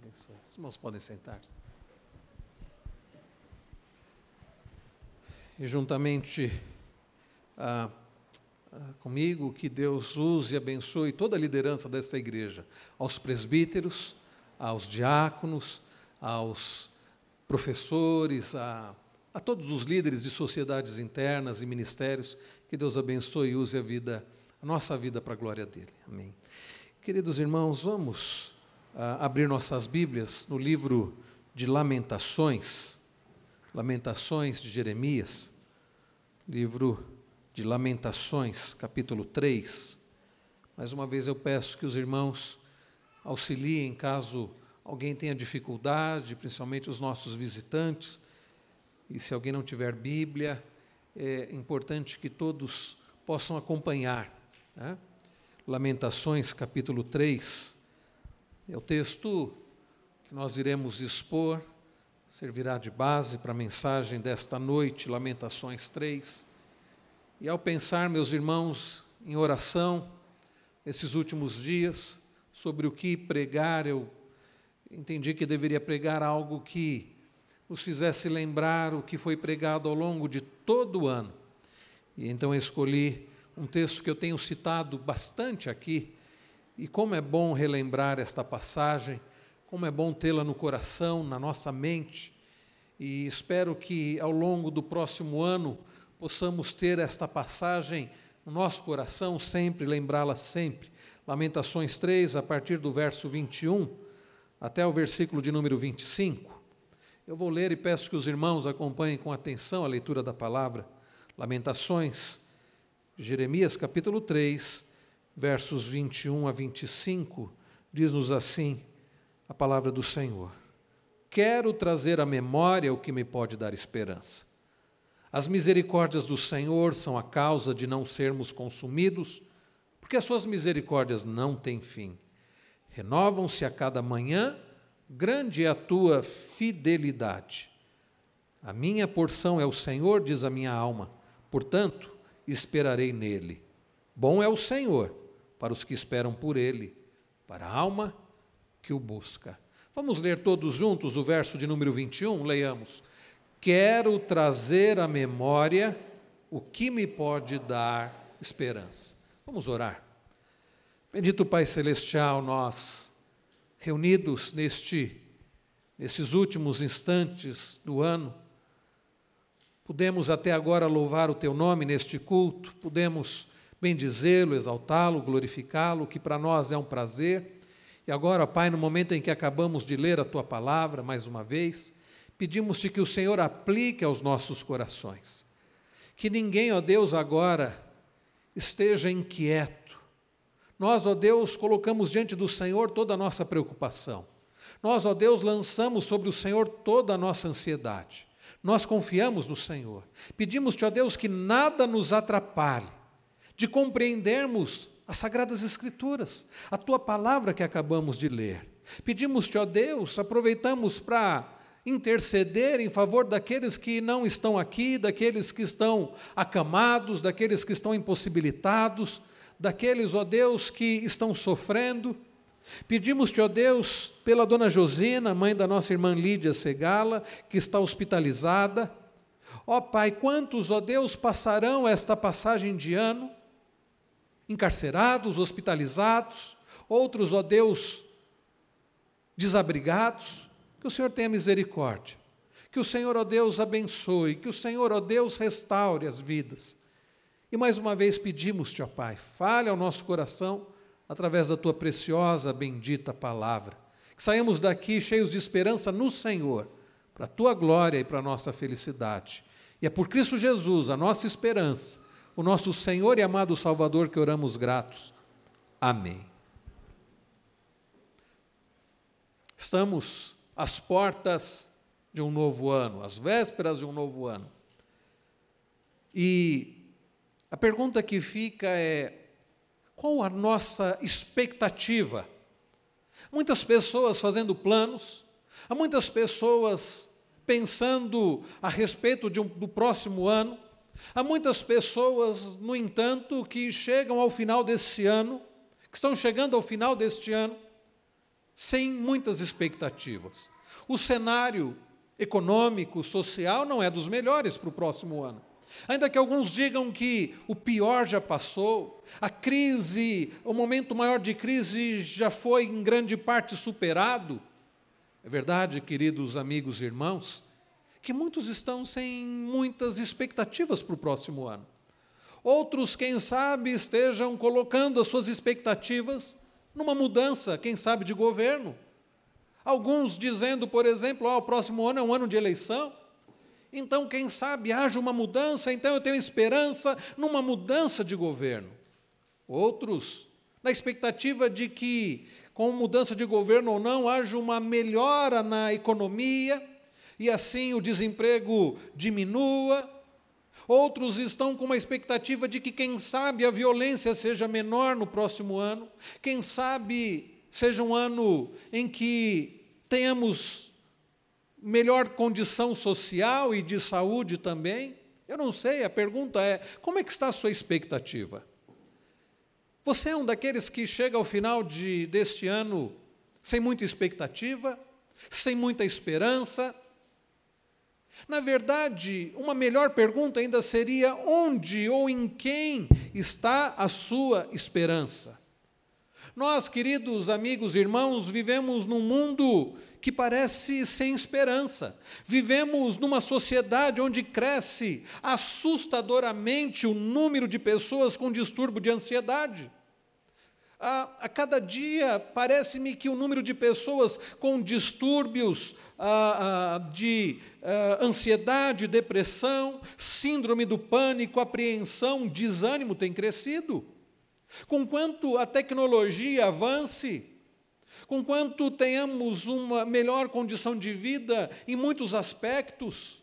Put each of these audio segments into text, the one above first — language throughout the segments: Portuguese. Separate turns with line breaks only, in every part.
abençoe. Os irmãos podem sentar-se. E juntamente comigo, que Deus use e abençoe toda a liderança dessa igreja, aos presbíteros, aos diáconos, aos professores, a todos os líderes de sociedades internas e ministérios, que Deus abençoe e use a nossa vida para a glória dele. Amém. Queridos irmãos, vamos abrir nossas Bíblias no livro de Lamentações de Jeremias, livro de Lamentações, capítulo 3. Mais uma vez eu peço que os irmãos auxiliem caso alguém tenha dificuldade, principalmente os nossos visitantes, e se alguém não tiver Bíblia, é importante que todos possam acompanhar, né? Lamentações, capítulo 3, é o texto que nós iremos expor, servirá de base para a mensagem desta noite, Lamentações 3. E ao pensar, meus irmãos, em oração, nesses últimos dias, sobre o que pregar, eu entendi que deveria pregar algo que nos fizesse lembrar o que foi pregado ao longo de todo o ano. E então eu escolhi um texto que eu tenho citado bastante aqui, e como é bom relembrar esta passagem, como é bom tê-la no coração, na nossa mente, e espero que ao longo do próximo ano possamos ter esta passagem no nosso coração sempre, lembrá-la sempre. Lamentações 3, a partir do verso 21 até o versículo de número 25. Eu vou ler e peço que os irmãos acompanhem com atenção a leitura da palavra. Lamentações, Jeremias capítulo 3, versos 21 a 25, diz-nos assim a palavra do Senhor: Quero trazer à memória o que me pode dar esperança. As misericórdias do Senhor são a causa de não sermos consumidos, porque as suas misericórdias não têm fim. Renovam-se a cada manhã, grande é a tua fidelidade. A minha porção é o Senhor, diz a minha alma, portanto, esperarei nele. Bom é o Senhor para os que esperam por ele, para a alma que o busca. Vamos ler todos juntos o verso de número 21, leiamos. Quero trazer à memória o que me pode dar esperança. Vamos orar. Bendito Pai Celestial, nós, reunidos nesses últimos instantes do ano, pudemos até agora louvar o Teu nome neste culto, pudemos bendizê-lo, exaltá-lo, glorificá-lo, que para nós é um prazer. E agora, Pai, no momento em que acabamos de ler a Tua palavra, mais uma vez, pedimos-te que o Senhor aplique aos nossos corações. Que ninguém, ó Deus, agora esteja inquieto. Nós, ó Deus, colocamos diante do Senhor toda a nossa preocupação. Nós, ó Deus, lançamos sobre o Senhor toda a nossa ansiedade. Nós confiamos no Senhor. Pedimos-te, ó Deus, que nada nos atrapalhe de compreendermos as Sagradas Escrituras, a Tua palavra que acabamos de ler. Pedimos-te, ó Deus, aproveitamos para interceder em favor daqueles que não estão aqui, daqueles que estão acamados, daqueles que estão impossibilitados, daqueles, ó Deus, que estão sofrendo. Pedimos-te, ó Deus, pela dona Josina, mãe da nossa irmã Lídia Segala, que está hospitalizada. Ó Pai, quantos, ó Deus, passarão esta passagem de ano, encarcerados, hospitalizados, outros, ó Deus, desabrigados. Que o Senhor tenha misericórdia, que o Senhor, ó Deus, abençoe, que o Senhor, ó Deus, restaure as vidas. E mais uma vez pedimos-te, ó Pai, fale ao nosso coração através da Tua preciosa, bendita palavra. Que saímos daqui cheios de esperança no Senhor, para a Tua glória e para a nossa felicidade. E é por Cristo Jesus, a nossa esperança, o nosso Senhor e amado Salvador, que oramos gratos. Amém. Estamos às portas de um novo ano, às vésperas de um novo ano. E a pergunta que fica é: qual a nossa expectativa? Muitas pessoas fazendo planos, há muitas pessoas pensando a respeito do próximo ano, há muitas pessoas, no entanto, que chegam ao final deste ano, que estão chegando ao final deste ano, sem muitas expectativas. O cenário econômico, social, não é dos melhores para o próximo ano. Ainda que alguns digam que o pior já passou, a crise, o momento maior de crise já foi em grande parte superado. É verdade, queridos amigos e irmãos, que muitos estão sem muitas expectativas para o próximo ano. Outros, quem sabe, estejam colocando as suas expectativas numa mudança, quem sabe, de governo. Alguns dizendo, por exemplo, o próximo ano é um ano de eleição, então, quem sabe, haja uma mudança, então eu tenho esperança numa mudança de governo. Outros, na expectativa de que, com mudança de governo ou não, haja uma melhora na economia, e assim o desemprego diminua. Outros estão com uma expectativa de que, quem sabe, a violência seja menor no próximo ano, quem sabe seja um ano em que tenhamos melhor condição social e de saúde também. Eu não sei, a pergunta é, como é que está a sua expectativa? Você é um daqueles que chega ao final deste ano sem muita expectativa, sem muita esperança? Na verdade, uma melhor pergunta ainda seria, onde ou em quem está a sua esperança? Nós, queridos amigos e irmãos, vivemos num mundo que parece sem esperança. Vivemos numa sociedade onde cresce assustadoramente o número de pessoas com distúrbio de ansiedade. A cada dia, parece-me que o número de pessoas com distúrbios de ansiedade, depressão, síndrome do pânico, apreensão, desânimo tem crescido. Conquanto a tecnologia avance, conquanto tenhamos uma melhor condição de vida em muitos aspectos,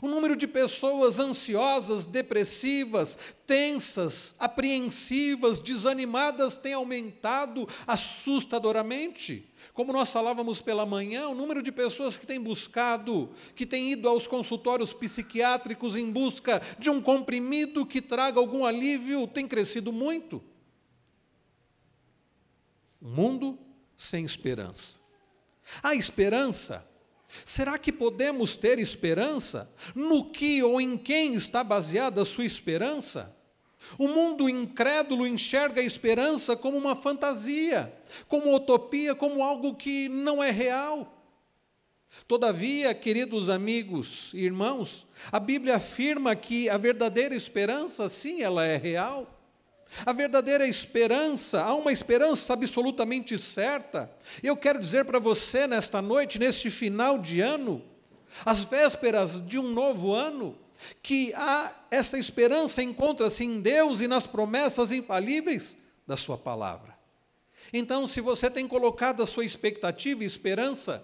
o número de pessoas ansiosas, depressivas, tensas, apreensivas, desanimadas tem aumentado assustadoramente. Como nós falávamos pela manhã, o número de pessoas que têm buscado, que têm ido aos consultórios psiquiátricos em busca de um comprimido que traga algum alívio, tem crescido muito. Um mundo sem esperança. Há esperança? Será que podemos ter esperança? No que ou em quem está baseada a sua esperança? O mundo incrédulo enxerga a esperança como uma fantasia, como utopia, como algo que não é real. Todavia, queridos amigos e irmãos, a Bíblia afirma que a verdadeira esperança, sim, ela é real. A verdadeira esperança, há uma esperança absolutamente certa. Eu quero dizer para você nesta noite, neste final de ano, às vésperas de um novo ano, que essa esperança encontra-se em Deus e nas promessas infalíveis da sua palavra. Então, se você tem colocado a sua expectativa e esperança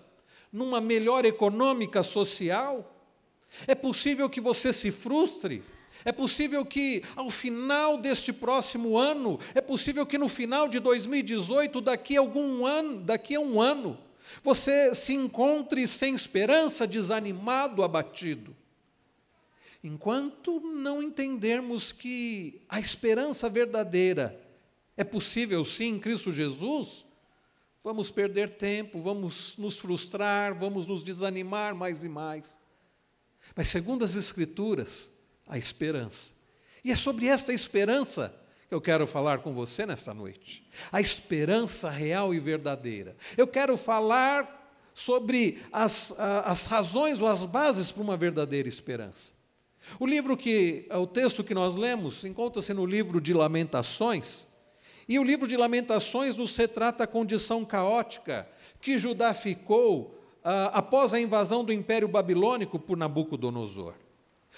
numa melhor econômica social, é possível que você se frustre. É possível que, ao final deste próximo ano, é possível que no final de 2018, daqui a um ano, você se encontre sem esperança, desanimado, abatido. Enquanto não entendermos que a esperança verdadeira é possível sim em Cristo Jesus, vamos perder tempo, vamos nos frustrar, vamos nos desanimar mais e mais. Mas segundo as Escrituras, a esperança. E é sobre esta esperança que eu quero falar com você nesta noite. A esperança real e verdadeira. Eu quero falar sobre as razões ou as bases para uma verdadeira esperança. O texto que nós lemos encontra-se no livro de Lamentações, e o livro de Lamentações nos retrata a condição caótica que Judá ficou após a invasão do Império Babilônico por Nabucodonosor.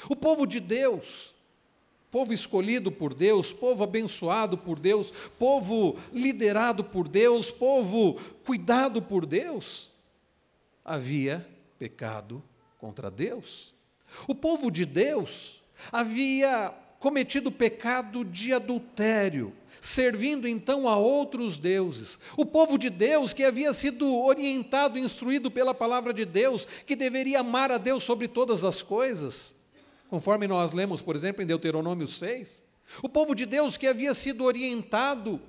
O povo de Deus, povo escolhido por Deus, povo abençoado por Deus, povo liderado por Deus, povo cuidado por Deus, havia pecado contra Deus. O povo de Deus havia cometido pecado de adultério, servindo então a outros deuses. O povo de Deus, que havia sido orientado, instruído pela palavra de Deus, que deveria amar a Deus sobre todas as coisas, conforme nós lemos, por exemplo, em Deuteronômio 6, o povo de Deus que havia sido orientado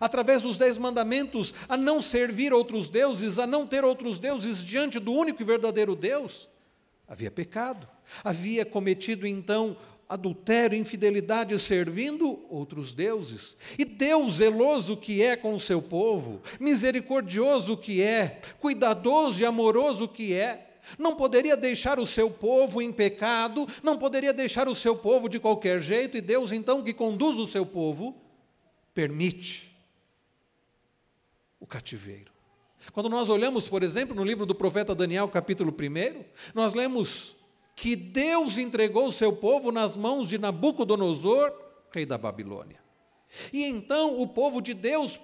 através dos 10 mandamentos, a não servir outros deuses, a não ter outros deuses diante do único e verdadeiro Deus, havia pecado, havia cometido então adultério, infidelidade, servindo outros deuses. E Deus, zeloso que é com o seu povo, misericordioso que é, cuidadoso e amoroso que é, não poderia deixar o seu povo em pecado, não poderia deixar o seu povo de qualquer jeito, e Deus então, que conduz o seu povo, permite o cativeiro. Quando nós olhamos, por exemplo, no livro do profeta Daniel, capítulo 1, nós lemos que Deus entregou o seu povo nas mãos de Nabucodonosor, rei da Babilônia. E então o povo de Deus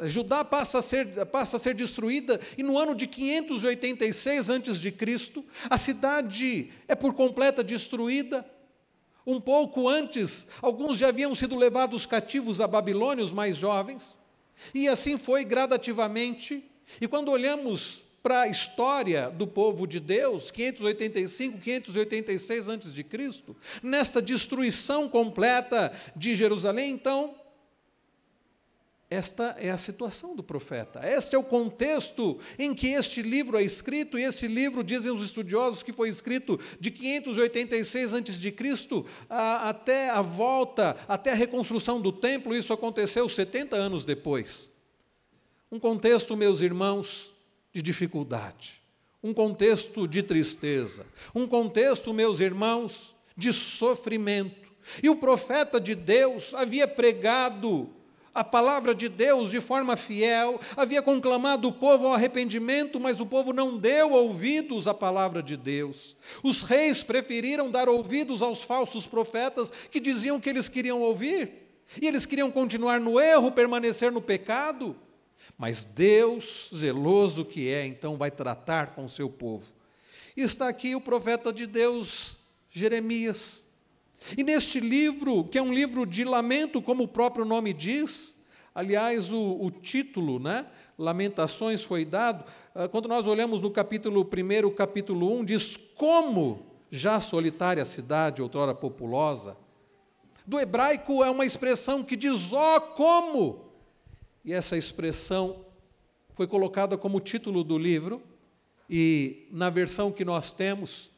Judá passa a ser destruída, e no ano de 586 a.C., a cidade é por completa destruída. Um pouco antes, alguns já haviam sido levados cativos à Babilônia, os mais jovens, e assim foi gradativamente. E quando olhamos para a história do povo de Deus, 585, 586 a.C., nesta destruição completa de Jerusalém, então, esta é a situação do profeta, este é o contexto em que este livro é escrito, e esse livro, dizem os estudiosos, que foi escrito de 586 a.C. Até a volta, até a reconstrução do templo. Isso aconteceu 70 anos depois. Um contexto, meus irmãos, de dificuldade, um contexto de tristeza, um contexto, meus irmãos, de sofrimento. E o profeta de Deus havia pregado a palavra de Deus de forma fiel, havia conclamado o povo ao arrependimento, mas o povo não deu ouvidos à palavra de Deus. Os reis preferiram dar ouvidos aos falsos profetas que diziam que eles queriam ouvir, e eles queriam continuar no erro, permanecer no pecado. Mas Deus, zeloso que é, então vai tratar com o seu povo. E está aqui o profeta de Deus, Jeremias. E neste livro, que é um livro de lamento, como o próprio nome diz, aliás, o título, né, Lamentações, foi dado, quando nós olhamos no capítulo 1, capítulo 1, diz: como já solitária cidade, outrora populosa. Do hebraico é uma expressão que diz: ó, como! E essa expressão foi colocada como título do livro, e na versão que nós temos,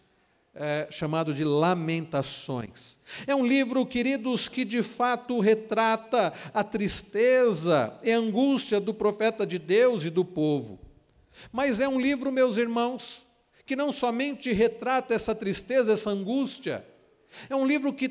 chamado de Lamentações. É um livro, queridos, que de fato retrata a tristeza e a angústia do profeta de Deus e do povo. Mas é um livro, meus irmãos, que não somente retrata essa tristeza, essa angústia. É um livro que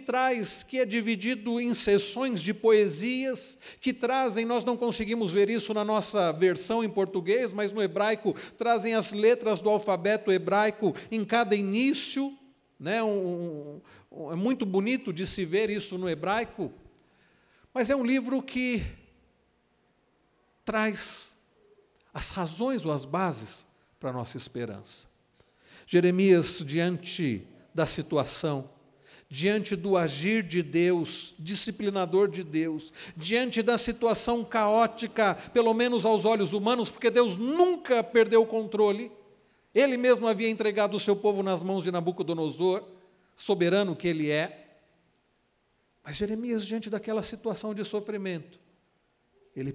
é dividido em seções de poesias, que trazem, nós não conseguimos ver isso na nossa versão em português, mas no hebraico trazem as letras do alfabeto hebraico em cada início, né? É muito bonito de se ver isso no hebraico, mas é um livro que traz as razões ou as bases para a nossa esperança. Jeremias, diante da situação, diante do agir de Deus, disciplinador de Deus, diante da situação caótica, pelo menos aos olhos humanos, porque Deus nunca perdeu o controle, Ele mesmo havia entregado o seu povo nas mãos de Nabucodonosor, soberano que ele é. Mas Jeremias, diante daquela situação de sofrimento, ele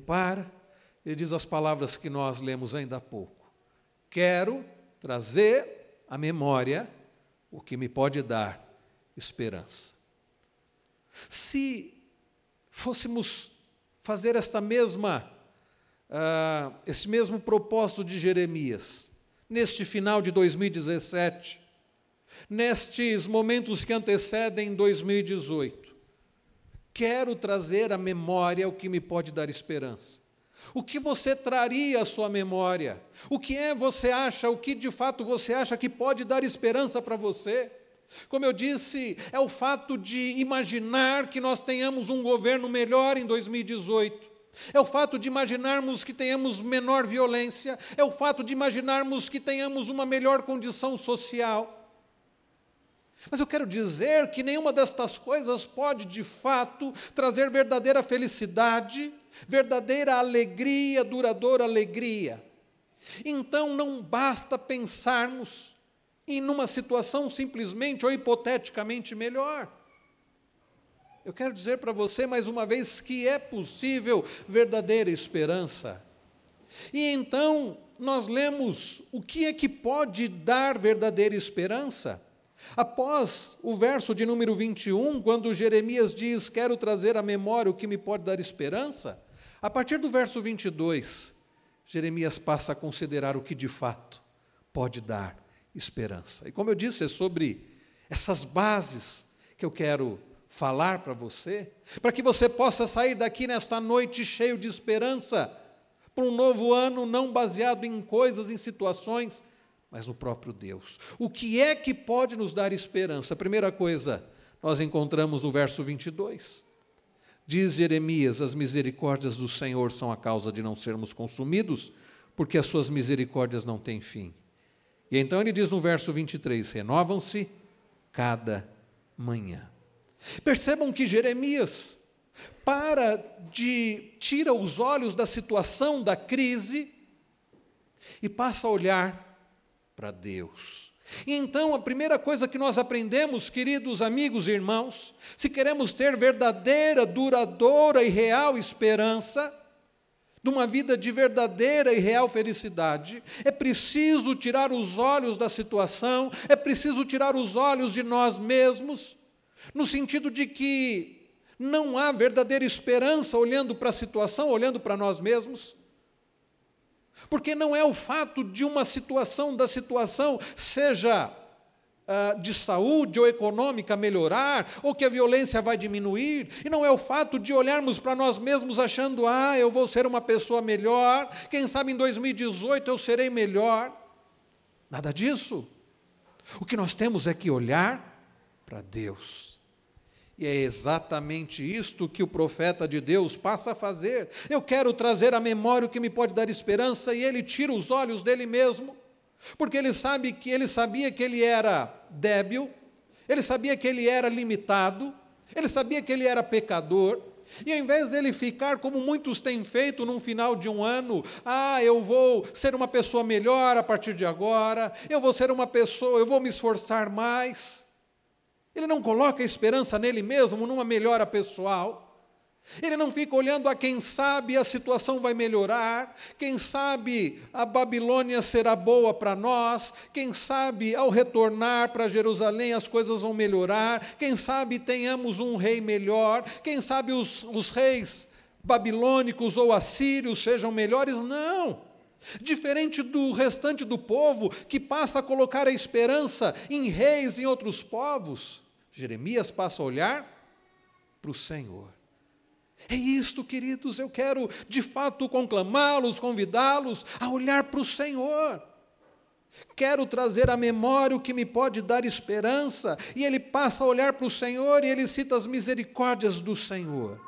diz as palavras que nós lemos ainda há pouco: quero trazer à memória o que me pode dar esperança. Se fôssemos fazer esse mesmo propósito de Jeremias, neste final de 2017, nestes momentos que antecedem 2018, quero trazer à memória o que me pode dar esperança. O que você traria à sua memória? O que o que de fato você acha que pode dar esperança para você? Como eu disse, é o fato de imaginar que nós tenhamos um governo melhor em 2018. É o fato de imaginarmos que tenhamos menor violência. É o fato de imaginarmos que tenhamos uma melhor condição social. Mas eu quero dizer que nenhuma destas coisas pode, de fato, trazer verdadeira felicidade, verdadeira alegria, duradoura alegria. Então não basta pensarmos em uma situação simplesmente ou hipoteticamente melhor. eu quero dizer para você mais uma vez que é possível verdadeira esperança. E então nós lemos o que é que pode dar verdadeira esperança. Após o verso de número 21, quando Jeremias diz, quero trazer à memória o que me pode dar esperança, a partir do verso 22, Jeremias passa a considerar o que de fato pode dar esperança. E como eu disse, é sobre essas bases que eu quero falar para você, para que você possa sair daqui nesta noite cheio de esperança, para um novo ano não baseado em coisas, em situações, mas no próprio Deus. O que é que pode nos dar esperança? A primeira coisa, nós encontramos no verso 22. Diz Jeremias, as misericórdias do Senhor são a causa de não sermos consumidos, porque as suas misericórdias não têm fim. E então ele diz no verso 23, renovam-se cada manhã. Percebam que Jeremias tira os olhos da situação, da crise, e passa a olhar para Deus. E então a primeira coisa que nós aprendemos, queridos amigos e irmãos, se queremos ter verdadeira, duradoura e real esperança, de uma vida de verdadeira e real felicidade, é preciso tirar os olhos da situação, é preciso tirar os olhos de nós mesmos, no sentido de que não há verdadeira esperança olhando para a situação, olhando para nós mesmos. Porque não é o fato de uma situação, seja de saúde ou econômica melhorar, ou que a violência vai diminuir, e não é o fato de olharmos para nós mesmos achando, eu vou ser uma pessoa melhor, quem sabe em 2018 eu serei melhor. Nada disso. O que nós temos é que olhar para Deus. E é exatamente isto que o profeta de Deus passa a fazer. Eu quero trazer à memória o que me pode dar esperança, e ele tira os olhos dele mesmo, porque ele sabia que ele era débil, ele sabia que ele era limitado, ele sabia que ele era pecador, e ao invés dele ficar como muitos têm feito num final de um ano, eu vou ser uma pessoa melhor a partir de agora, eu vou me esforçar mais. Ele não coloca a esperança nele mesmo, numa melhora pessoal. Ele não fica olhando quem sabe a situação vai melhorar, quem sabe a Babilônia será boa para nós, quem sabe ao retornar para Jerusalém as coisas vão melhorar, quem sabe tenhamos um rei melhor, quem sabe os reis babilônicos ou assírios sejam melhores. Não! Diferente do restante do povo, que passa a colocar a esperança em reis, em outros povos, Jeremias passa a olhar para o Senhor. É isto, queridos, eu quero de fato conclamá-los, convidá-los a olhar para o Senhor. Quero trazer à memória o que me pode dar esperança, e ele passa a olhar para o Senhor e ele cita as misericórdias do Senhor.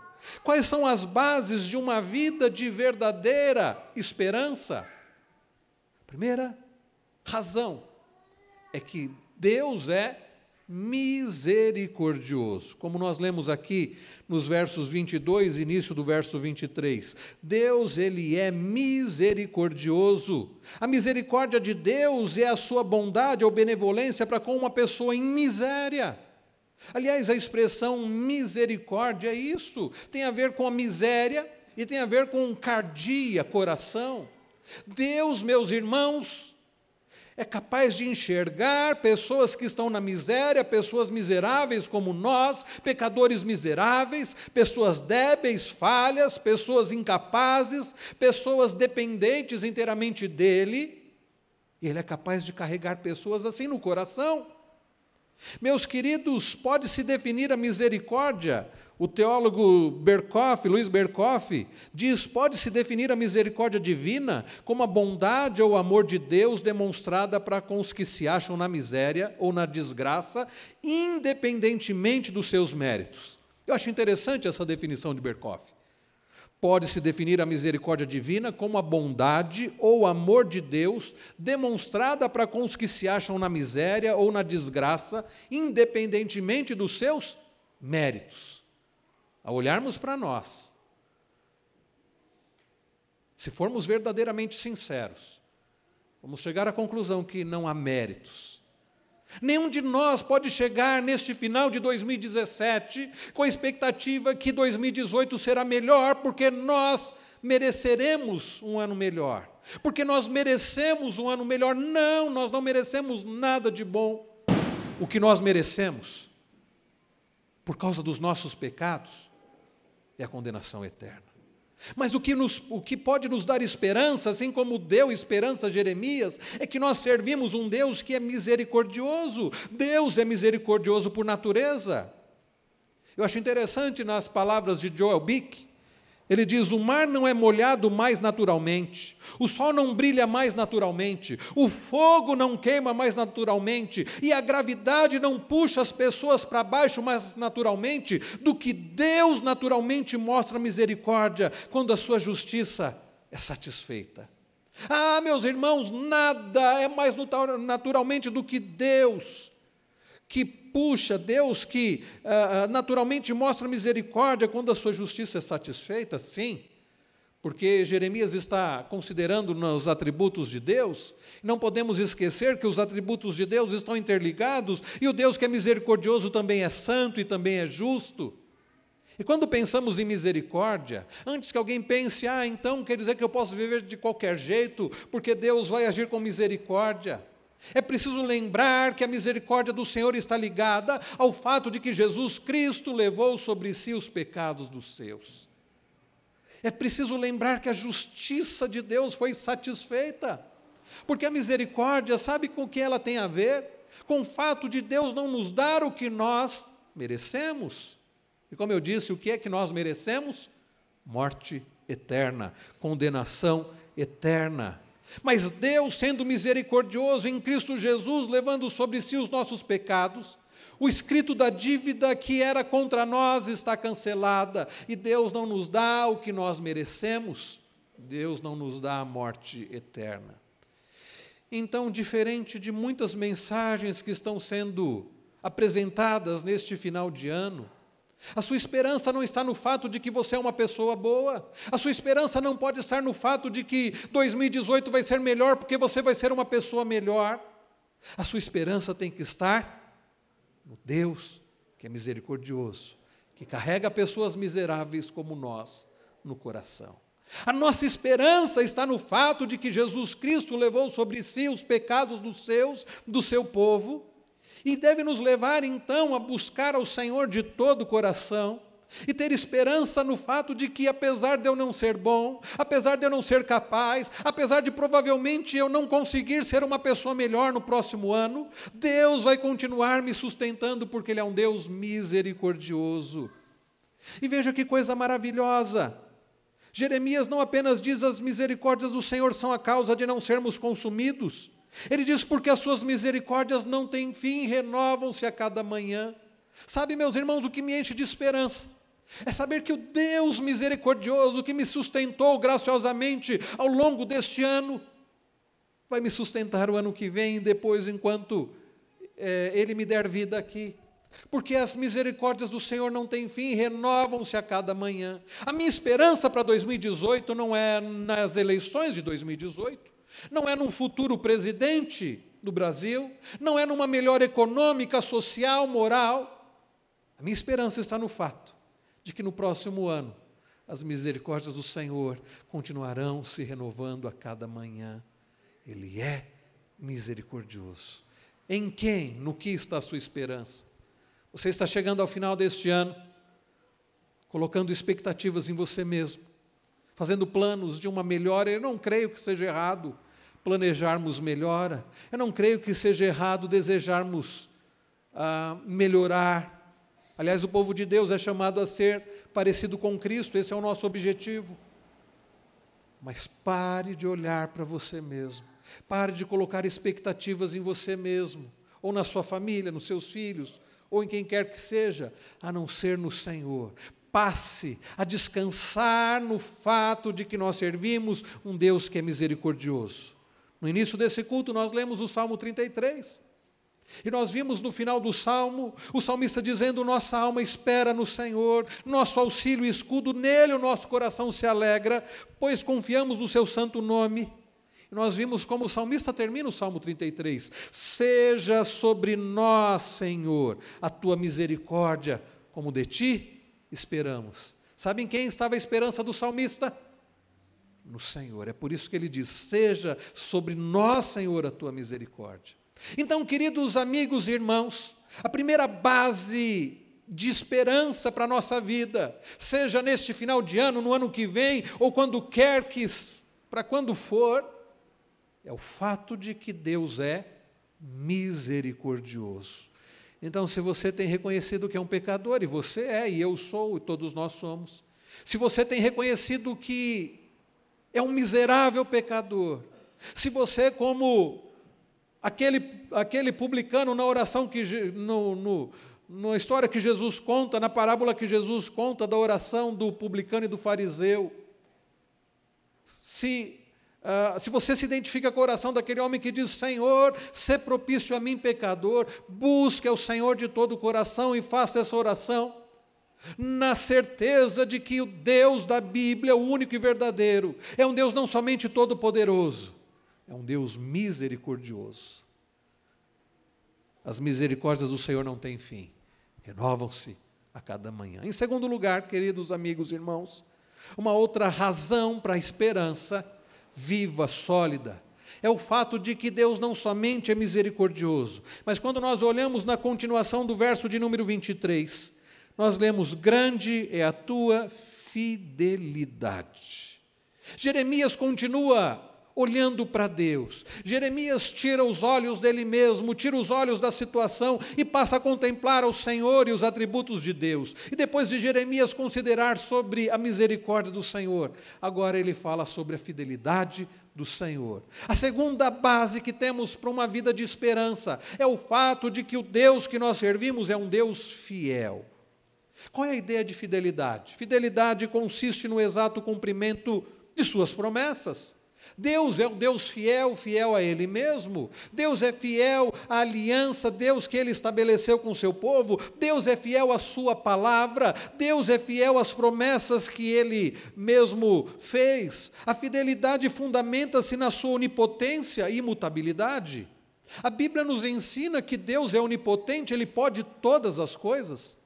Quais são as bases de uma vida de verdadeira esperança? Primeira razão é que Deus é misericordioso. Como nós lemos aqui nos versos 22, início do verso 23. Deus, ele é misericordioso. A misericórdia de Deus é a sua bondade ou benevolência para com uma pessoa em miséria. Aliás, a expressão misericórdia é isso, tem a ver com a miséria e tem a ver com cardia, coração. Deus, meus irmãos, é capaz de enxergar pessoas que estão na miséria, pessoas miseráveis como nós, pecadores miseráveis, pessoas débeis, falhas, pessoas incapazes, pessoas dependentes inteiramente dele, e ele é capaz de carregar pessoas assim no coração. Meus queridos, pode-se definir a misericórdia, o teólogo Luiz Berkoff, diz, pode-se definir a misericórdia divina como a bondade ou amor de Deus demonstrada para com os que se acham na miséria ou na desgraça, independentemente dos seus méritos. Eu acho interessante essa definição de Berkoff. Pode-se definir a misericórdia divina como a bondade ou amor de Deus demonstrada para com os que se acham na miséria ou na desgraça, independentemente dos seus méritos. Ao olharmos para nós, se formos verdadeiramente sinceros, vamos chegar à conclusão que não há méritos. Nenhum de nós pode chegar neste final de 2017 com a expectativa que 2018 será melhor, porque nós mereceremos um ano melhor. Porque nós merecemos um ano melhor. Não, nós não merecemos nada de bom. O que nós merecemos, por causa dos nossos pecados, é a condenação eterna. Mas o que pode nos dar esperança, assim como deu esperança a Jeremias, é que nós servimos um Deus que é misericordioso. Deus é misericordioso por natureza. Eu acho interessante nas palavras de Joel Bick. Ele diz: o mar não é molhado mais naturalmente, o sol não brilha mais naturalmente, o fogo não queima mais naturalmente, e a gravidade não puxa as pessoas para baixo mais naturalmente, do que Deus naturalmente mostra misericórdia quando a sua justiça é satisfeita. Ah, meus irmãos, nada é mais naturalmente do que Deus, que puxa, Deus que naturalmente mostra misericórdia quando a sua justiça é satisfeita, sim, porque Jeremias está considerando os atributos de Deus. Não podemos esquecer que os atributos de Deus estão interligados, e o Deus que é misericordioso também é santo e também é justo. E quando pensamos em misericórdia, antes que alguém pense, então quer dizer que eu posso viver de qualquer jeito, porque Deus vai agir com misericórdia. É preciso lembrar que a misericórdia do Senhor está ligada ao fato de que Jesus Cristo levou sobre si os pecados dos seus. É preciso lembrar que a justiça de Deus foi satisfeita, porque a misericórdia, sabe com o que ela tem a ver? Com o fato de Deus não nos dar o que nós merecemos. E como eu disse, o que é que nós merecemos? Morte eterna, condenação eterna. Mas Deus, sendo misericordioso em Cristo Jesus, levando sobre si os nossos pecados, o escrito da dívida que era contra nós está cancelada, e Deus não nos dá o que nós merecemos, Deus não nos dá a morte eterna. Então, diferente de muitas mensagens que estão sendo apresentadas neste final de ano, a sua esperança não está no fato de que você é uma pessoa boa. A sua esperança não pode estar no fato de que 2018 vai ser melhor porque você vai ser uma pessoa melhor. A sua esperança tem que estar no Deus que é misericordioso, que carrega pessoas miseráveis como nós no coração. A nossa esperança está no fato de que Jesus Cristo levou sobre si os pecados do seu povo, e deve nos levar, então, a buscar ao Senhor de todo o coração e ter esperança no fato de que, apesar de eu não ser bom, apesar de eu não ser capaz, apesar de provavelmente eu não conseguir ser uma pessoa melhor no próximo ano, Deus vai continuar me sustentando, porque Ele é um Deus misericordioso. E veja que coisa maravilhosa! Jeremias não apenas diz: as misericórdias do Senhor são a causa de não sermos consumidos. Ele diz: porque as suas misericórdias não têm fim, renovam-se a cada manhã. Sabe, meus irmãos, o que me enche de esperança é saber que o Deus misericordioso que me sustentou graciosamente ao longo deste ano, vai me sustentar o ano que vem e depois, enquanto Ele me der vida aqui. Porque as misericórdias do Senhor não têm fim, renovam-se a cada manhã. A minha esperança para 2018 não é nas eleições de 2018, não é num futuro presidente do Brasil, não é numa melhor econômica, social, moral. A minha esperança está no fato de que no próximo ano as misericórdias do Senhor continuarão se renovando a cada manhã. Ele é misericordioso. Em quem, no que está a sua esperança? Você está chegando ao final deste ano, colocando expectativas em você mesmo, fazendo planos de uma melhora. Eu não creio que seja errado planejarmos melhora, eu não creio que seja errado desejarmos melhorar. Aliás, o povo de Deus é chamado a ser parecido com Cristo, esse é o nosso objetivo. Mas pare de olhar para você mesmo, pare de colocar expectativas em você mesmo, ou na sua família, nos seus filhos, ou em quem quer que seja, a não ser no Senhor. Passe a descansar no fato de que nós servimos um Deus que é misericordioso. No início desse culto nós lemos o Salmo 33, e nós vimos no final do Salmo, o salmista dizendo: nossa alma espera no Senhor, nosso auxílio e escudo, nele o nosso coração se alegra, pois confiamos no seu santo nome. Nós vimos como o salmista termina o Salmo 33. Seja sobre nós, Senhor, a tua misericórdia, como de ti esperamos. Sabe em quem estava a esperança do salmista? No Senhor. É por isso que ele diz, seja sobre nós, Senhor, a tua misericórdia. Então, queridos amigos e irmãos, a primeira base de esperança para a nossa vida, seja neste final de ano, no ano que vem, ou quando quer que, para quando for, é o fato de que Deus é misericordioso. Então, se você tem reconhecido que é um pecador, e você é, e eu sou, e todos nós somos, se você tem reconhecido que é um miserável pecador, se você, como aquele publicano na oração, na história que Jesus conta, na parábola que Jesus conta da oração do publicano e do fariseu, se você se identifica com a oração daquele homem que diz, Senhor, sê propício a mim, pecador, busque ao Senhor de todo o coração e faça essa oração, na certeza de que o Deus da Bíblia, o único e verdadeiro, é um Deus não somente todo-poderoso, é um Deus misericordioso. As misericórdias do Senhor não têm fim, renovam-se a cada manhã. Em segundo lugar, queridos amigos e irmãos, uma outra razão para a esperança viva, sólida, é o fato de que Deus não somente é misericordioso, mas quando nós olhamos na continuação do verso de número 23, nós lemos, grande é a tua fidelidade. Jeremias continua olhando para Deus. Jeremias tira os olhos dele mesmo, tira os olhos da situação e passa a contemplar o Senhor e os atributos de Deus. E depois de Jeremias considerar sobre a misericórdia do Senhor, agora ele fala sobre a fidelidade do Senhor. A segunda base que temos para uma vida de esperança é o fato de que o Deus que nós servimos é um Deus fiel. Qual é a ideia de fidelidade? Fidelidade consiste no exato cumprimento de suas promessas. Deus é o Deus fiel, fiel a Ele mesmo. Deus é fiel à aliança, Deus que Ele estabeleceu com o seu povo. Deus é fiel à sua palavra. Deus é fiel às promessas que Ele mesmo fez. A fidelidade fundamenta-se na sua onipotência e imutabilidade. A Bíblia nos ensina que Deus é onipotente, Ele pode todas as coisas.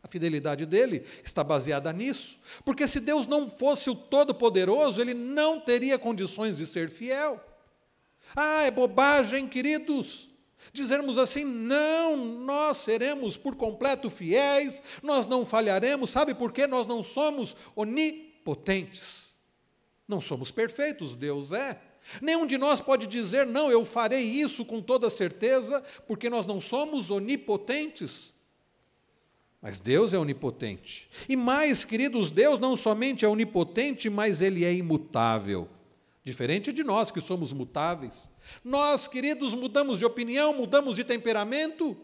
A fidelidade dele está baseada nisso, porque se Deus não fosse o Todo-Poderoso, ele não teria condições de ser fiel. É bobagem, queridos, dizermos assim, não, nós seremos por completo fiéis, nós não falharemos, sabe por quê? Nós não somos onipotentes, não somos perfeitos, Deus é. Nenhum de nós pode dizer, não, eu farei isso com toda certeza, porque nós não somos onipotentes. Mas Deus é onipotente. E mais, queridos, Deus não somente é onipotente, mas Ele é imutável. Diferente de nós que somos mutáveis. Nós, queridos, mudamos de opinião, mudamos de temperamento.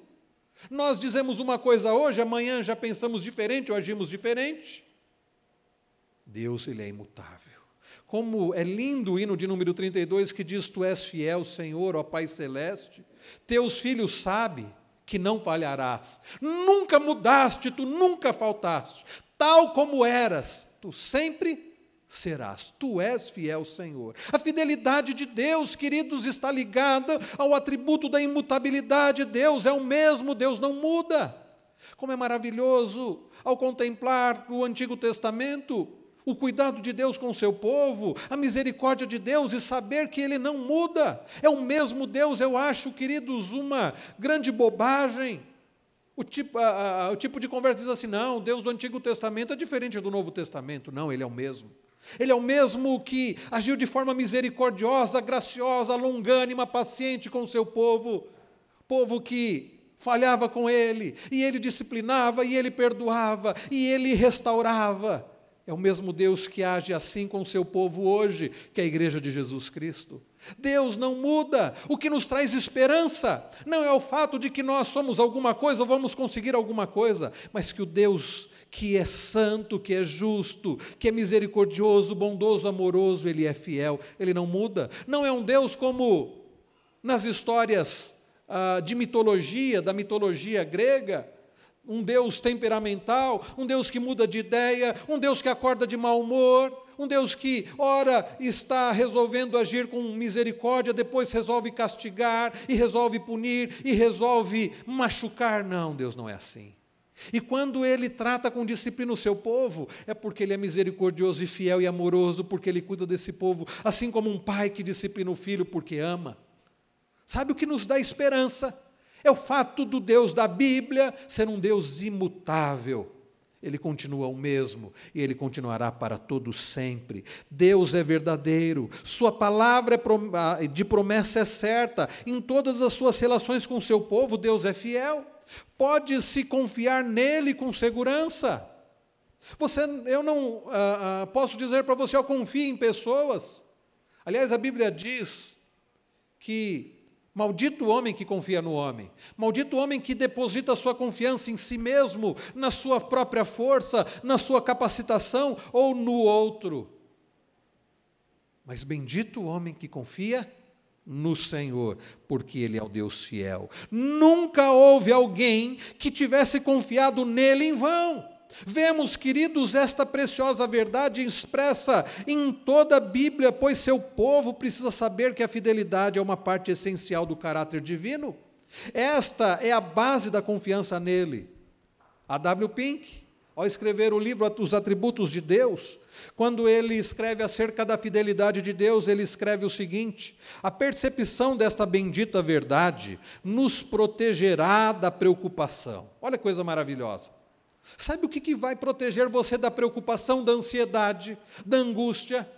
Nós dizemos uma coisa hoje, amanhã já pensamos diferente ou agimos diferente. Deus, Ele é imutável. Como é lindo o hino de número 32 que diz, Tu és fiel, Senhor, ó Pai Celeste, Teus filhos sabem que não falharás, nunca mudaste, tu nunca faltaste, tal como eras, tu sempre serás, tu és fiel, Senhor. A fidelidade de Deus, queridos, está ligada ao atributo da imutabilidade. Deus é o mesmo, Deus não muda. Como é maravilhoso ao contemplar o Antigo Testamento, o cuidado de Deus com o seu povo, a misericórdia de Deus e saber que Ele não muda. É o mesmo Deus. Eu acho, queridos, uma grande bobagem. O tipo de conversa diz assim, não, o Deus do Antigo Testamento é diferente do Novo Testamento. Não, Ele é o mesmo. Ele é o mesmo que agiu de forma misericordiosa, graciosa, longânima, paciente com o seu povo. Povo que falhava com Ele, e Ele disciplinava, e Ele perdoava, e Ele restaurava. É o mesmo Deus que age assim com o seu povo hoje, que é a Igreja de Jesus Cristo. Deus não muda. O que nos traz esperança não é o fato de que nós somos alguma coisa ou vamos conseguir alguma coisa, mas que o Deus que é santo, que é justo, que é misericordioso, bondoso, amoroso, Ele é fiel, Ele não muda. Não é um Deus como nas histórias da mitologia grega, um Deus temperamental, um Deus que muda de ideia, um Deus que acorda de mau humor, um Deus que, ora, está resolvendo agir com misericórdia, depois resolve castigar, e resolve punir, e resolve machucar. Não, Deus não é assim. E quando Ele trata com disciplina o seu povo, é porque Ele é misericordioso e fiel e amoroso, porque Ele cuida desse povo, assim como um pai que disciplina o filho porque ama. Sabe o que nos dá esperança? É o fato do Deus da Bíblia ser um Deus imutável. Ele continua o mesmo e Ele continuará para todo sempre. Deus é verdadeiro, Sua palavra de promessa é certa. Em todas as suas relações com o seu povo, Deus é fiel. Pode-se confiar nele com segurança. Eu não posso dizer para você, eu confio em pessoas. Aliás, a Bíblia diz que maldito o homem que confia no homem, maldito o homem que deposita a sua confiança em si mesmo, na sua própria força, na sua capacitação ou no outro. Mas bendito o homem que confia no Senhor, porque Ele é o Deus fiel. Nunca houve alguém que tivesse confiado nele em vão. Vemos, queridos, esta preciosa verdade expressa em toda a Bíblia, pois seu povo precisa saber que a fidelidade é uma parte essencial do caráter divino. Esta é a base da confiança nele. A W. Pink, ao escrever o livro Os Atributos de Deus, quando ele escreve acerca da fidelidade de Deus, ele escreve o seguinte: a percepção desta bendita verdade nos protegerá da preocupação. Olha que coisa maravilhosa. Sabe o que vai proteger você da preocupação, da ansiedade, da angústia?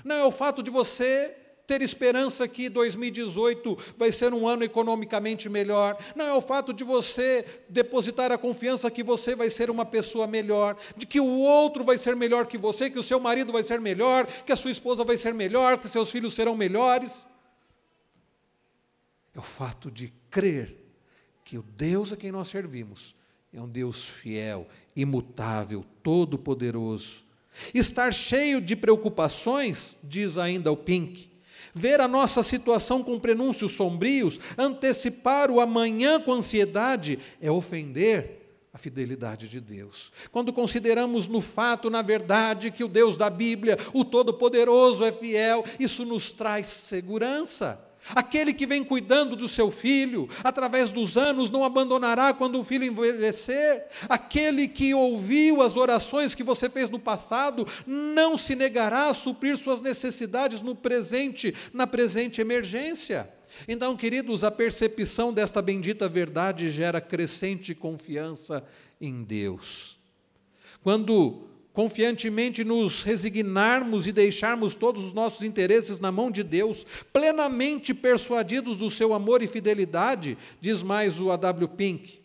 Não é o fato de você ter esperança que 2018 vai ser um ano economicamente melhor. Não é o fato de você depositar a confiança que você vai ser uma pessoa melhor, de que o outro vai ser melhor que você, que o seu marido vai ser melhor, que a sua esposa vai ser melhor, que seus filhos serão melhores. É o fato de crer que o Deus a quem nós servimos é um Deus fiel, imutável, todo-poderoso. Estar cheio de preocupações, diz ainda o Pink, ver a nossa situação com prenúncios sombrios, antecipar o amanhã com ansiedade, é ofender a fidelidade de Deus. Quando consideramos no fato, na verdade, que o Deus da Bíblia, o Todo-Poderoso, é fiel, isso nos traz segurança. Aquele que vem cuidando do seu filho, através dos anos, não abandonará quando o filho envelhecer. Aquele que ouviu as orações que você fez no passado, não se negará a suprir suas necessidades no presente, na presente emergência. Então, queridos, a percepção desta bendita verdade gera crescente confiança em Deus. Quando confiantemente nos resignarmos e deixarmos todos os nossos interesses na mão de Deus, plenamente persuadidos do seu amor e fidelidade, diz mais o A.W. Pink,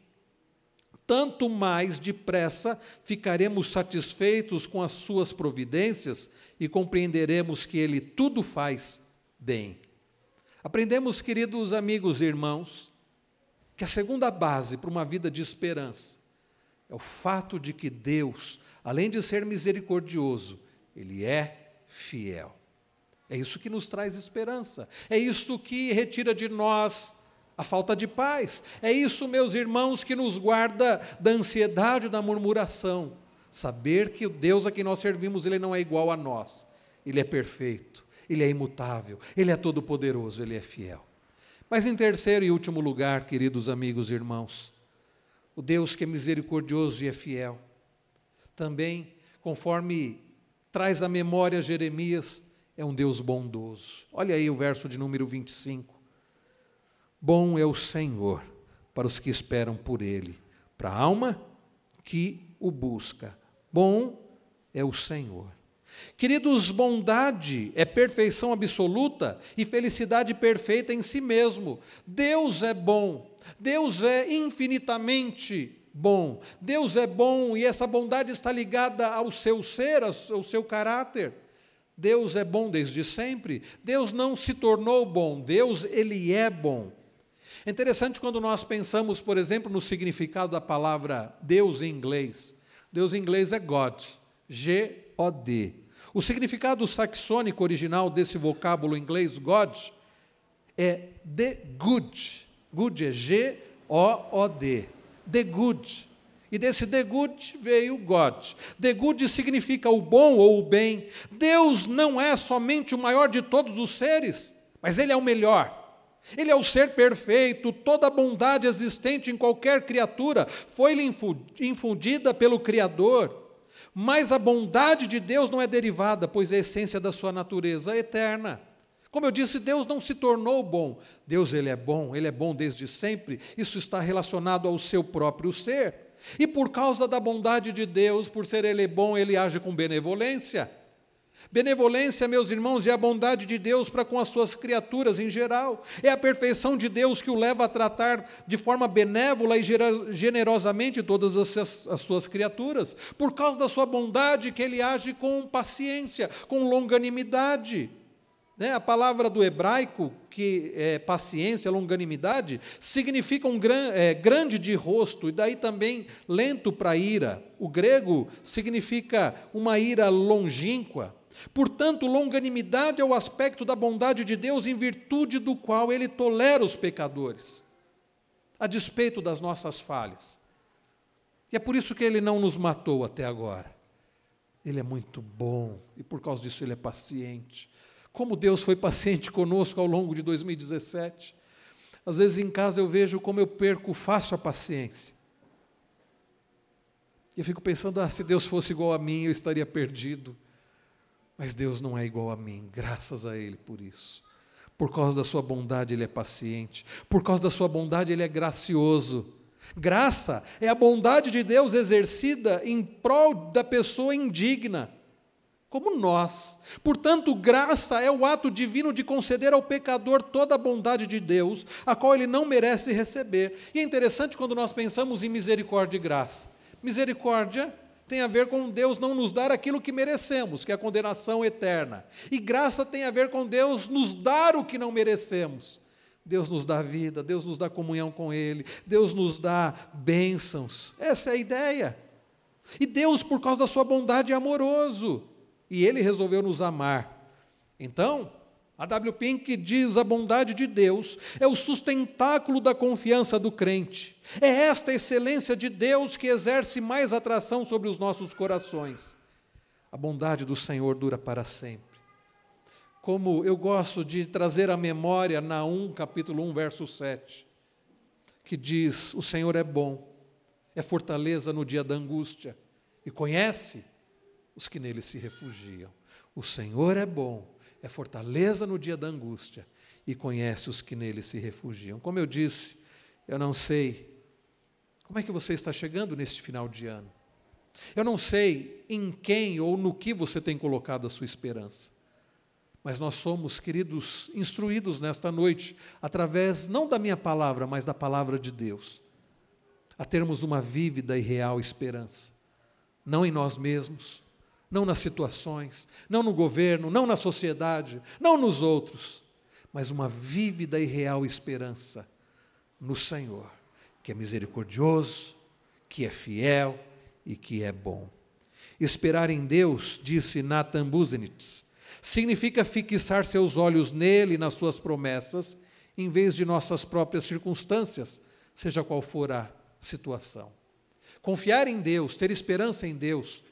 tanto mais depressa ficaremos satisfeitos com as suas providências e compreenderemos que Ele tudo faz bem. Aprendemos, queridos amigos e irmãos, que a segunda base para uma vida de esperança é o fato de que Deus, além de ser misericordioso, Ele é fiel. É isso que nos traz esperança. É isso que retira de nós a falta de paz. É isso, meus irmãos, que nos guarda da ansiedade e da murmuração. Saber que o Deus a quem nós servimos, Ele não é igual a nós. Ele é perfeito, Ele é imutável, Ele é todo-poderoso, Ele é fiel. Mas em terceiro e último lugar, queridos amigos e irmãos, o Deus que é misericordioso e é fiel, também, conforme traz à memória Jeremias, é um Deus bondoso. Olha aí o verso de número 25. Bom é o Senhor para os que esperam por Ele, para a alma que o busca. Bom é o Senhor. Queridos, bondade é perfeição absoluta e felicidade perfeita em si mesmo. Deus é bom, Deus é infinitamente bom. Deus é bom e essa bondade está ligada ao seu ser, ao seu caráter. Deus é bom desde sempre. Deus não se tornou bom, Deus, Ele é bom. É interessante quando nós pensamos, por exemplo, no significado da palavra Deus em inglês. Deus em inglês é God, G-O-D. O significado saxônico original desse vocábulo em inglês, God, é the good. Good é G-O-O-D. The good. E desse the good veio God. The good significa o bom ou o bem. Deus não é somente o maior de todos os seres, mas Ele é o melhor. Ele é o ser perfeito, toda a bondade existente em qualquer criatura foi-lhe infundida pelo Criador. Mas a bondade de Deus não é derivada, pois é a essência da sua natureza eterna. Como eu disse, Deus não se tornou bom. Deus, Ele é bom desde sempre. Isso está relacionado ao seu próprio ser. E por causa da bondade de Deus, por ser Ele bom, Ele age com benevolência. Benevolência, meus irmãos, é a bondade de Deus para com as suas criaturas em geral. É a perfeição de Deus que o leva a tratar de forma benévola e generosamente todas as suas criaturas. Por causa da sua bondade que Ele age com paciência, com longanimidade. A palavra do hebraico, que é paciência, longanimidade, significa grande de rosto, e daí também lento para ira. O grego significa uma ira longínqua. Portanto, longanimidade é o aspecto da bondade de Deus em virtude do qual Ele tolera os pecadores, a despeito das nossas falhas. E é por isso que Ele não nos matou até agora. Ele é muito bom e por causa disso Ele é paciente. Como Deus foi paciente conosco ao longo de 2017. Às vezes em casa eu vejo como eu perco fácil a paciência. E eu fico pensando, se Deus fosse igual a mim, eu estaria perdido. Mas Deus não é igual a mim, graças a Ele por isso. Por causa da sua bondade Ele é paciente. Por causa da sua bondade Ele é gracioso. Graça é a bondade de Deus exercida em prol da pessoa indigna, como nós. Portanto, graça é o ato divino de conceder ao pecador toda a bondade de Deus, a qual ele não merece receber. E é interessante quando nós pensamos em misericórdia e graça. Misericórdia tem a ver com Deus não nos dar aquilo que merecemos, que é a condenação eterna. E graça tem a ver com Deus nos dar o que não merecemos. Deus nos dá vida, Deus nos dá comunhão com Ele, Deus nos dá bênçãos. Essa é a ideia. E Deus, por causa da sua bondade, é amoroso. E Ele resolveu nos amar. Então, a W. Pink diz: a bondade de Deus é o sustentáculo da confiança do crente. É esta excelência de Deus que exerce mais atração sobre os nossos corações. A bondade do Senhor dura para sempre. Como eu gosto de trazer à memória Naum, capítulo 1, verso 7, que diz: o Senhor é bom, é fortaleza no dia da angústia, e conhece os que nele se refugiam. O Senhor é bom, é fortaleza no dia da angústia, e conhece os que nele se refugiam. Como eu disse, eu não sei como é que você está chegando neste final de ano. Eu não sei em quem ou no que você tem colocado a sua esperança. Mas nós somos, queridos, instruídos nesta noite, através não da minha palavra, mas da palavra de Deus, a termos uma vívida e real esperança. Não em nós mesmos, não nas situações, não no governo, não na sociedade, não nos outros, mas uma vívida e real esperança no Senhor, que é misericordioso, que é fiel e que é bom. Esperar em Deus, disse Nathan Busenitz, significa fixar seus olhos nele e nas suas promessas, em vez de nossas próprias circunstâncias, seja qual for a situação. Confiar em Deus, ter esperança em Deus,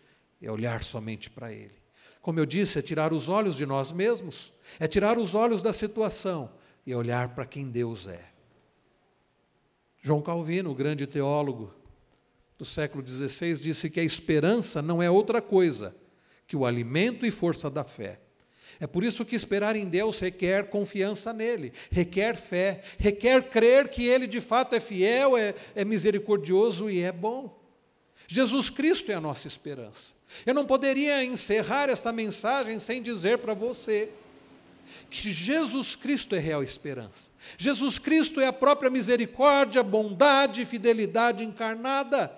é olhar somente para Ele. Como eu disse, é tirar os olhos de nós mesmos, é tirar os olhos da situação e olhar para quem Deus é. João Calvino, o grande teólogo do século XVI, disse que a esperança não é outra coisa que o alimento e força da fé. É por isso que esperar em Deus requer confiança nele, requer fé, requer crer que Ele de fato é fiel, é misericordioso e é bom. Jesus Cristo é a nossa esperança. Eu não poderia encerrar esta mensagem sem dizer para você que Jesus Cristo é real esperança. Jesus Cristo é a própria misericórdia, bondade e fidelidade encarnada.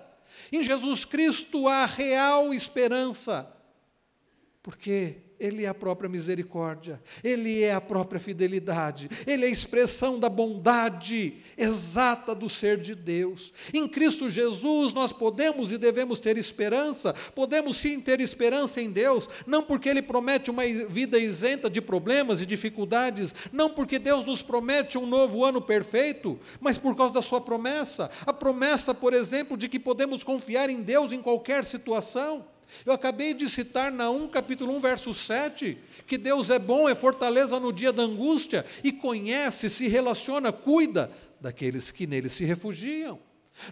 Em Jesus Cristo há real esperança, porque Ele é a própria misericórdia, Ele é a própria fidelidade, Ele é a expressão da bondade exata do ser de Deus. Em Cristo Jesus nós podemos e devemos ter esperança, podemos sim ter esperança em Deus, não porque Ele promete uma vida isenta de problemas e dificuldades, não porque Deus nos promete um novo ano perfeito, mas por causa da sua promessa, a promessa, por exemplo, de que podemos confiar em Deus em qualquer situação. Eu acabei de citar Naum capítulo 1, verso 7, que Deus é bom, é fortaleza no dia da angústia, e conhece, se relaciona, cuida daqueles que nele se refugiam.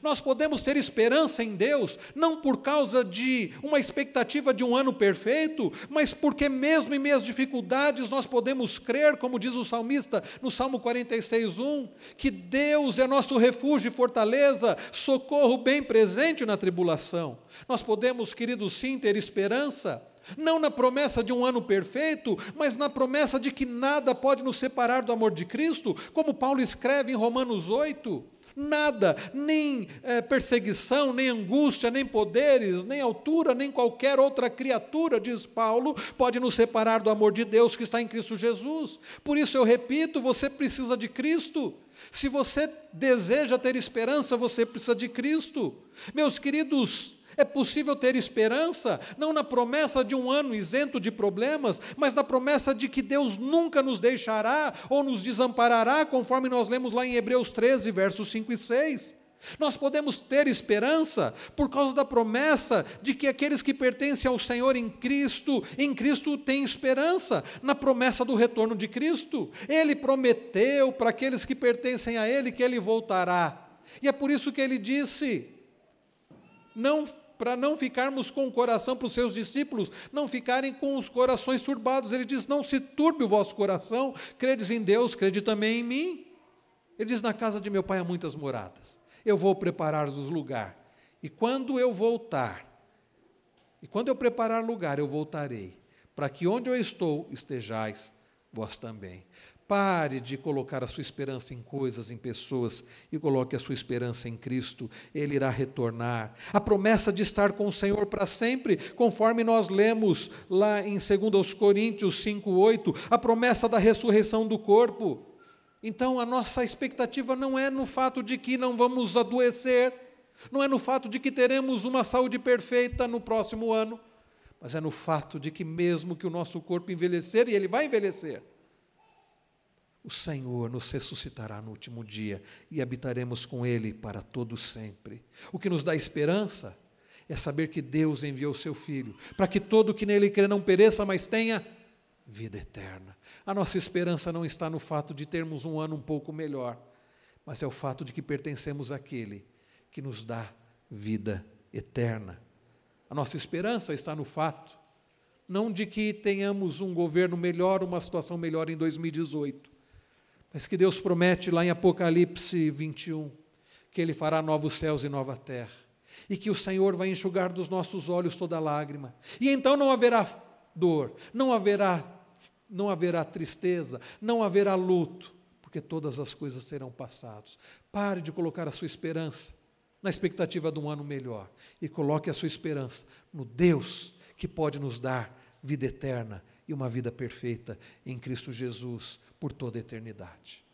Nós podemos ter esperança em Deus, não por causa de uma expectativa de um ano perfeito, mas porque mesmo em meio às dificuldades nós podemos crer, como diz o salmista no Salmo 46:1, que Deus é nosso refúgio e fortaleza, socorro bem presente na tribulação. Nós podemos, queridos, sim, ter esperança, não na promessa de um ano perfeito, mas na promessa de que nada pode nos separar do amor de Cristo, como Paulo escreve em Romanos 8, nada, nem perseguição, nem angústia, nem poderes, nem altura, nem qualquer outra criatura, diz Paulo, pode nos separar do amor de Deus que está em Cristo Jesus. Por isso eu repito, você precisa de Cristo. Se você deseja ter esperança, você precisa de Cristo. Meus queridos, é possível ter esperança, não na promessa de um ano isento de problemas, mas na promessa de que Deus nunca nos deixará ou nos desamparará, conforme nós lemos lá em Hebreus 13, versos 5 e 6. Nós podemos ter esperança por causa da promessa de que aqueles que pertencem ao Senhor em Cristo têm esperança, na promessa do retorno de Cristo. Ele prometeu para aqueles que pertencem a Ele que Ele voltará. E é por isso que Ele disse, para não ficarmos com o coração, para os seus discípulos não ficarem com os corações turbados. Ele diz, não se turbe o vosso coração, credes em Deus, crede também em mim. Ele diz, na casa de meu Pai há muitas moradas, eu vou preparar-vos lugar, e quando eu voltar, e quando eu preparar lugar, eu voltarei, para que onde eu estou, estejais vós também. Pare de colocar a sua esperança em coisas, em pessoas, e coloque a sua esperança em Cristo. Ele irá retornar. A promessa de estar com o Senhor para sempre, conforme nós lemos lá em 2 Coríntios 5:8, a promessa da ressurreição do corpo. Então a nossa expectativa não é no fato de que não vamos adoecer, não é no fato de que teremos uma saúde perfeita no próximo ano, mas é no fato de que mesmo que o nosso corpo envelhecer, e ele vai envelhecer, o Senhor nos ressuscitará no último dia e habitaremos com Ele para todo sempre. O que nos dá esperança é saber que Deus enviou o seu Filho, para que todo que nele crê não pereça, mas tenha vida eterna. A nossa esperança não está no fato de termos um ano um pouco melhor, mas é o fato de que pertencemos àquele que nos dá vida eterna. A nossa esperança está no fato, não de que tenhamos um governo melhor, uma situação melhor em 2018, mas que Deus promete lá em Apocalipse 21, que Ele fará novos céus e nova terra, e que o Senhor vai enxugar dos nossos olhos toda lágrima, e então não haverá dor, não haverá tristeza, não haverá luto, porque todas as coisas serão passadas. Pare de colocar a sua esperança na expectativa de um ano melhor, e coloque a sua esperança no Deus que pode nos dar vida eterna e uma vida perfeita em Cristo Jesus por toda a eternidade.